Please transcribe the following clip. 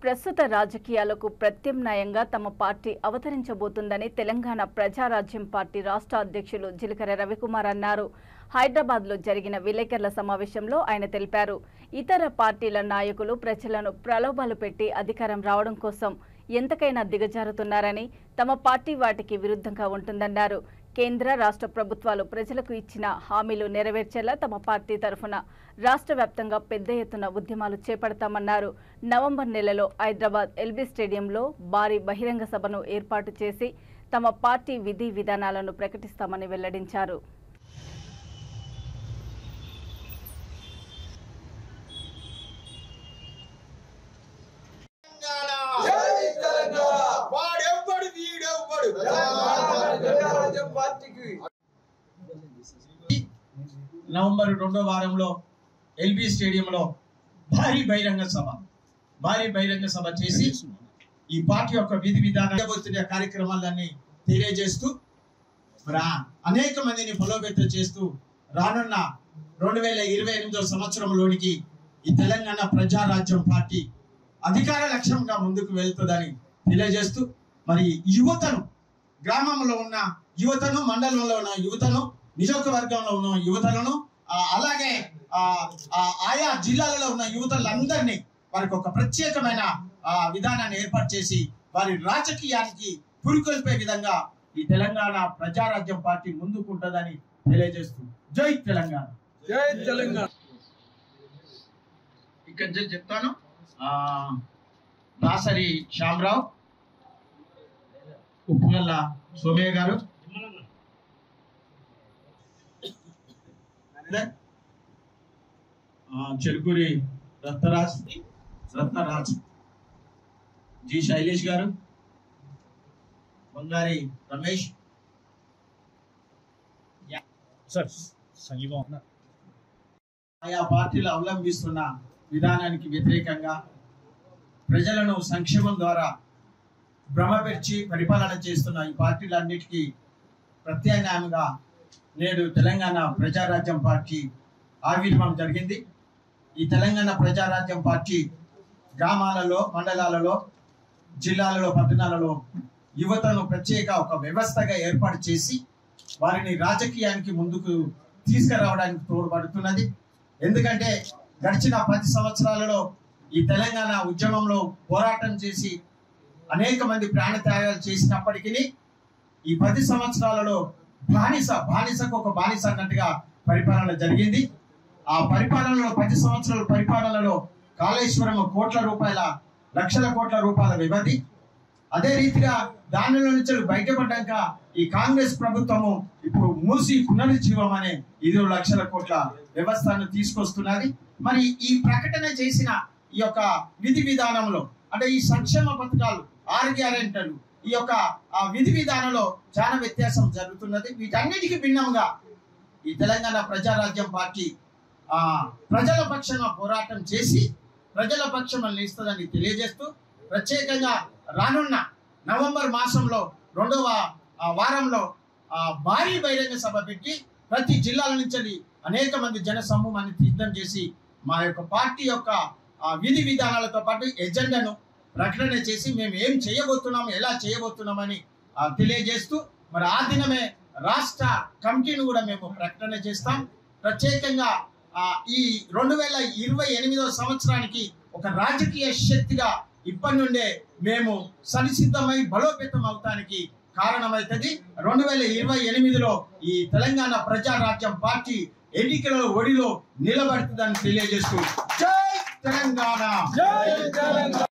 ప్రస్తుత రాజకీయాలకు ప్రత్యామ్నాయంగా తమ పార్టీ అవతరించబోతుందని తెలంగాణ ప్రజారాజ్యం పార్టీ రాష్ట్ర అధ్యక్షులు జిలకర రవికుమార్ అన్నారు. హైదరాబాద్లో జరిగిన విలేకరుల సమావేశంలో ఆయన తెలిపారు. ఇతర పార్టీల నాయకులు ప్రజలను ప్రలోభాలు పెట్టి అధికారం రావడం కోసం ఎంతకైనా దిగజారుతున్నారని, తమ పార్టీ వాటికి విరుద్ధంగా ఉంటుందన్నారు. కేంద్ర రాష్ట్ర ప్రభుత్వాలు ప్రజలకు ఇచ్చిన హామీలు నెరవేర్చేలా తమ పార్టీ తరఫున రాష్ట్ర వ్యాప్తంగా పెద్ద ఎత్తున ఉద్యమాలు చేపడతామన్నారు. నవంబర్ నెలలో హైదరాబాద్ ఎల్బీ స్టేడియంలో భారీ బహిరంగ సభను ఏర్పాటు చేసి తమ పార్టీ విధి విధానాలను ప్రకటిస్తామని వెల్లడించారు. నవంబర్ 2వ వారంలో ఎల్బీ స్టేడియంలో భారీ బహిరంగ సభ చేసి ఈ పార్టీ యొక్క విధి విధానాల కార్యక్రమాలన్నీ తెలియజేస్తూ అనేక మందిని బలోపేతం చేస్తూ రానున్న 2028 సంవత్సరంలోనికి ఈ తెలంగాణ ప్రజారాజ్యం పార్టీ అధికార లక్ష్యంగా ముందుకు వెళ్తుందని తెలియజేస్తూ మరి యువతను, గ్రామంలో ఉన్న యువతను, మండలంలో ఉన్న యువతను, నియోజకవర్గంలో ఉన్న యువతలను, అలాగే ఆయా జిల్లాలలో ఉన్న యువతలందరినీ వారికి ఒక ప్రత్యేకమైన విధానాన్ని ఏర్పాటు చేసి వారి రాజకీయానికి పురికొల్పే విధంగా ఈ తెలంగాణ ప్రజారాజ్యం పార్టీ ముందుకుంటుందని తెలియజేస్తూ జై తెలంగాణ, జై తెలంగాణ. ఇక్కడ చెప్తాను. దాసరి శ్యామరావు, ఉప్పుగల్ల సోమయ్య గారు, చెరుకూరి రత్నరాజ్, జి శైలేష్ గారు, బంగారి రమేష్, ఆయా పార్టీలు అవలంబిస్తున్న విధానానికి వ్యతిరేకంగా ప్రజలను సంక్షేమం ద్వారా భ్రమపెర్చి పరిపాలన చేస్తున్న ఈ పార్టీలన్నిటికీ ప్రత్యామ్నాయంగా నేడు తెలంగాణ ప్రజారాజ్యం పార్టీ ఆవిర్భావం జరిగింది. ఈ తెలంగాణ ప్రజారాజ్యం పార్టీ గ్రామాలలో, మండలాలలో, జిల్లాలలో, పట్టణాలలో యువతను ప్రత్యేక ఒక వ్యవస్థగా ఏర్పాటు చేసి వారిని రాజకీయానికి ముందుకు తీసుకురావడానికి తోడ్పడుతున్నది. ఎందుకంటే గడిచిన 10 సంవత్సరాలలో ఈ తెలంగాణ ఉద్యమంలో పోరాటం చేసి అనేక మంది ప్రాణత్యాగాలు చేసినప్పటికీ ఈ 10 సంవత్సరాలలో బానిసకు ఒక బానిస అన్నట్టుగా పరిపాలన జరిగింది. ఆ పరిపాలనలో 10 సంవత్సరాల పరిపాలనలో కాళేశ్వరం లక్షల కోట్ల రూపాయల వ్యవధి, అదే రీతిగా దానిలో నుంచి బయటపడ్డాక ఈ కాంగ్రెస్ ప్రభుత్వము ఇప్పుడు మూసి పునరుజ్జీవం అనే 5 లక్షల కోట్ల వ్యవస్థను తీసుకొస్తున్నది. మరి ఈ ప్రకటన చేసిన ఈ యొక్క విధి విధానంలో, అంటే ఈ సంక్షేమ పథకాలు, 6 గ్యారెంటీలు, ఈ యొక్క విధి విధానంలో చాలా వ్యత్యాసం జరుగుతున్నది. వీటన్నిటికీ భిన్నంగా ఈ తెలంగాణ ప్రజారాజ్యం పార్టీ ప్రజల పక్షంగా పోరాటం చేసి ప్రజల పక్షం నిలుస్తుందని తెలియజేస్తూ ప్రత్యేకంగా రానున్న నవంబర్ మాసంలో 2వ వారంలో భారీ బహిరంగ సభ పెట్టి ప్రతి జిల్లాల నుంచి అనేక మంది జన సమూహాన్ని సిద్ధం చేసి మా యొక్క పార్టీ యొక్క విధి విధానాలతో పాటు ఎజెండాను ప్రకటన చేసి మేము ఏం చేయబోతున్నాము, ఎలా చేయబోతున్నామని తెలియజేస్తూ మరి ఆ దినమే రాష్ట్ర కమిటీని కూడా మేము ప్రకటన చేస్తాం. ప్రత్యేకంగా ఈ 2028 సంవత్సరానికి ఒక రాజకీయ శక్తిగా ఇప్పటి నుండే మేము సంసిద్ధమై బలోపేతం అవటానికి కారణమవుతుంది. 2028లో ఈ తెలంగాణ ప్రజారాజ్యం పార్టీ ఎన్నికల ఒడిలో నిలబడుతుందని తెలియజేస్తూ జై తెలంగాణ.